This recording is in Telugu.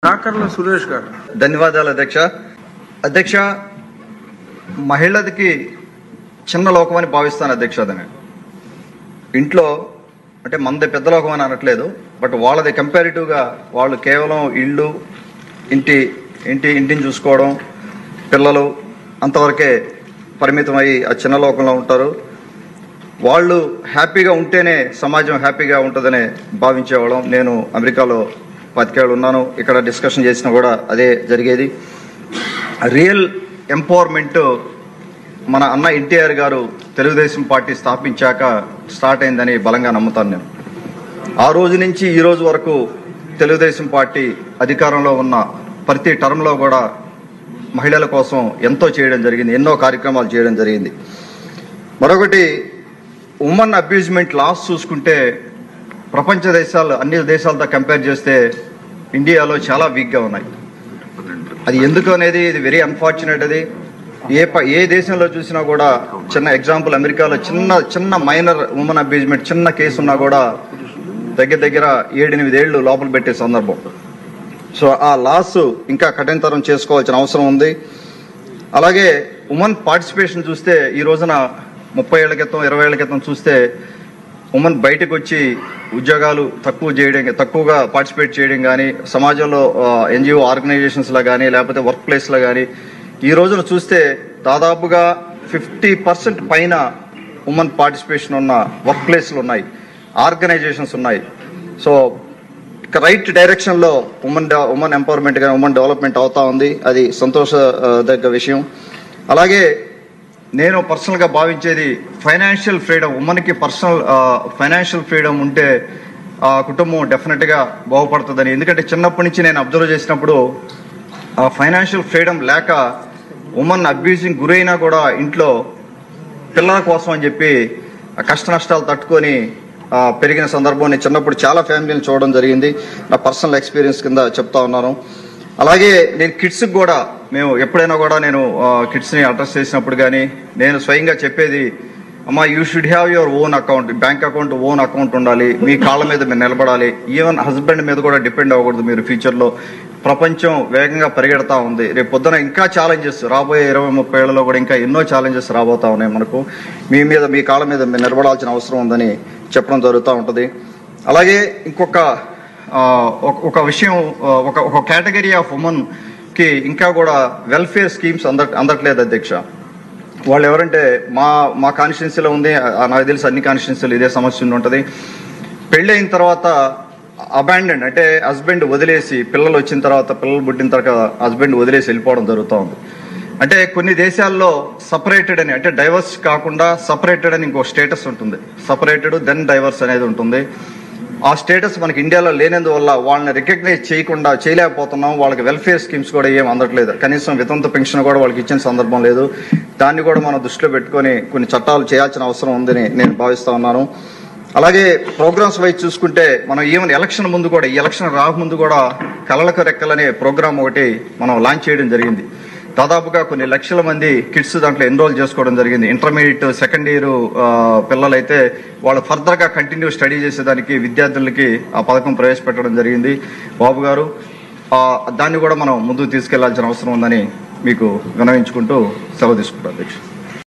కాకర్ల సురేష్ గారు. ధన్యవాదాలు అధ్యక్ష. అధ్యక్ష, మహిళలకి చిన్న లోకం అని భావిస్తాను అధ్యక్ష. అదని ఇంట్లో అంటే మనది పెద్ద లోకం అని అనట్లేదు, బట్ వాళ్ళది కంపారిటివ్గా వాళ్ళు కేవలం ఇల్లు ఇంటిని చూసుకోవడం, పిల్లలు అంతవరకే పరిమితమై ఆ చిన్న లోకంలో ఉంటారు. వాళ్ళు హ్యాపీగా ఉంటేనే సమాజం హ్యాపీగా ఉంటుందని భావించేవాళ్ళం. నేను అమెరికాలో 10 ఏళ్ళు ఉన్నాను. ఇక్కడ డిస్కషన్ చేసినా కూడా అదే జరిగేది. రియల్ ఎంపవర్మెంట్ మన అన్న ఎన్టీఆర్ గారు తెలుగుదేశం పార్టీ స్థాపించాక స్టార్ట్ అయిందని బలంగా నమ్ముతాను నేను. ఆ రోజు నుంచి ఈ రోజు వరకు తెలుగుదేశం పార్టీ అధికారంలో ఉన్న ప్రతి టర్మ్లో కూడా మహిళల కోసం ఎంతో చేయడం జరిగింది, ఎన్నో కార్యక్రమాలు చేయడం జరిగింది. మరొకటి, ఉమెన్ అబ్యూజ్మెంట్ లాస్ చూసుకుంటే ప్రపంచ దేశాలు అన్ని దేశాలతో కంపేర్ చేస్తే ఇండియాలో చాలా వీక్గా ఉన్నాయి. అది ఎందుకు అనేది ఇది వెరీ అన్ఫార్చునేట్. అది ఏ దేశంలో చూసినా కూడా చిన్న ఎగ్జాంపుల్, అమెరికాలో చిన్న మైనర్ ఉమెన్ అబ్యూజ్మెంట్ చిన్న కేసు ఉన్నా కూడా దగ్గర 7-8 ఏళ్లు లోపల పెట్టే సందర్భం. సో ఆ లాస్ ఇంకా కఠినతరం చేసుకోవాల్సిన అవసరం ఉంది. అలాగే ఉమెన్ పార్టిసిపేషన్ చూస్తే ఈ రోజున 30 ఏళ్ల క్రితం 20 ఏళ్ల క్రితం చూస్తే ఉమెన్ బయటకు వచ్చి ఉద్యోగాలు తక్కువగా పార్టిసిపేట్ చేయడం కానీ, సమాజంలో ఎన్జిఓ ఆర్గనైజేషన్స్లో కానీ లేకపోతే వర్క్ ప్లేస్లో కానీ ఈ రోజున చూస్తే దాదాపుగా 50% పైన ఉమెన్ పార్టిసిపేషన్ ఉన్న వర్క్ ప్లేస్లు ఉన్నాయి, ఆర్గనైజేషన్స్ ఉన్నాయి. సో రైట్ డైరెక్షన్లో ఉమెన్ ఎంపవర్మెంట్ కానీ ఉమెన్ డెవలప్మెంట్ అవుతా ఉంది. అది సంతోషదగ్గ విషయం. అలాగే నేను పర్సనల్గా భావించేది ఫైనాన్షియల్ ఫ్రీడమ్. ఉమెన్కి ఫైనాన్షియల్ ఫ్రీడమ్ ఉంటే ఆ కుటుంబం డెఫినెట్గా బాగుపడుతుందని. ఎందుకంటే చిన్నప్పటి నుంచి నేను అబ్జర్వ్ చేసినప్పుడు ఫైనాన్షియల్ ఫ్రీడమ్ లేక ఉమెన్ అబ్యూజింగ్ గురైనా కూడా ఇంట్లో పిల్లల కోసం అని చెప్పి కష్ట నష్టాలు తట్టుకొని పెరిగిన సందర్భం నేను చిన్నప్పుడు చాలా ఫ్యామిలీని చూడడం జరిగింది. నా పర్సనల్ ఎక్స్పీరియన్స్ కింద చెప్తా ఉన్నాను. అలాగే నేను కిడ్స్కి కూడా మేము ఎప్పుడైనా కూడా నేను కిడ్స్ని అడ్రస్ చేసినప్పుడు కానీ నేను స్వయంగా చెప్పేది, అమ్మా you should have your own account, bank account, own account ఉండాలి, మీ కాళ్ళ మీద మీరు నిలబడాలి. ఈవెన్ హస్బెండ్ మీద కూడా డిపెండ్ అవ్వకూడదు మీరు ఫ్యూచర్లో. ప్రపంచం వేగంగా పరిగెడతా ఉంది. రేపు పొద్దున ఇంకా ఛాలెంజెస్ రాబోయే 20-30 ఏళ్లలో కూడా ఇంకా ఎన్నో ఛాలెంజెస్ రాబోతా ఉన్నాయి మనకు. మీ కాళ్ళ మీద మీరు నిలబడాల్సిన అవసరం ఉందని చెప్పడం జరుగుతూ ఉంటుంది. అలాగే ఒక విషయం, ఒక కేటగిరీ ఆఫ్ ఉమెన్కి ఇంకా కూడా వెల్ఫేర్ స్కీమ్స్ అందట్లేదు అధ్యక్ష. వాళ్ళు ఎవరంటే మా కాన్స్టిట్యున్సీలో ఉంది, నాకు తెలిసి అన్ని కాన్స్టిట్యున్సీలు ఇదే సమస్య ఉంటుంది. పెళ్ళైన తర్వాత అబాండెండ్ అంటే హస్బెండ్ వదిలేసి, పిల్లలు వచ్చిన తర్వాత పిల్లలు పుట్టిన తర్వాత హస్బెండ్ వదిలేసి వెళ్ళిపోవడం జరుగుతూ ఉంది. అంటే కొన్ని దేశాల్లో సపరేటెడ్ అని, అంటే డైవర్స్ కాకుండా సపరేటెడ్ అని ఇంకో స్టేటస్ ఉంటుంది. సపరేటెడ్ దెన్ డైవర్స్ అనేది ఉంటుంది. ఆ స్టేటస్ మనకి ఇండియాలో లేనందువల్ల వాళ్ళని రికగ్నైజ్ చేయలేకపోతున్నాం. వాళ్ళకి వెల్ఫేర్ స్కీమ్స్ కూడా ఏం అందట్లేదు. కనీసం వితంతు పెన్షన్ కూడా వాళ్ళకి ఇచ్చిన సందర్భం లేదు. దాన్ని కూడా మనం దృష్టిలో పెట్టుకొని కొన్ని చట్టాలు చేయాల్సిన అవసరం ఉందని నేను భావిస్తా ఉన్నాను. అలాగే ప్రోగ్రామ్స్ వైజ్ చూసుకుంటే మనం ఈవెన్ ఎలక్షన్ ముందు కూడా, ఈ ఎలక్షన్ రాకముందు కూడా కలలకు రెక్కలనే ప్రోగ్రామ్ ఒకటి మనం లాంచ్ చేయడం జరిగింది. దాదాపుగా కొన్ని లక్షల మంది కిడ్స్ దాంట్లో ఎన్రోల్ చేసుకోవడం జరిగింది. ఇంటర్మీడియట్ సెకండ్ ఇయర్ పిల్లలైతే వాళ్ళు ఫర్దర్గా కంటిన్యూ స్టడీ చేసేదానికి విద్యార్థులకి ఆ పథకం ప్రవేశపెట్టడం జరిగింది బాబు గారు. దాన్ని కూడా మనం ముందుకు తీసుకెళ్లాల్సిన అవసరం ఉందని మీకు వినవించుకుంటూ సెలవు తీసుకుంటాం అధ్యక్ష.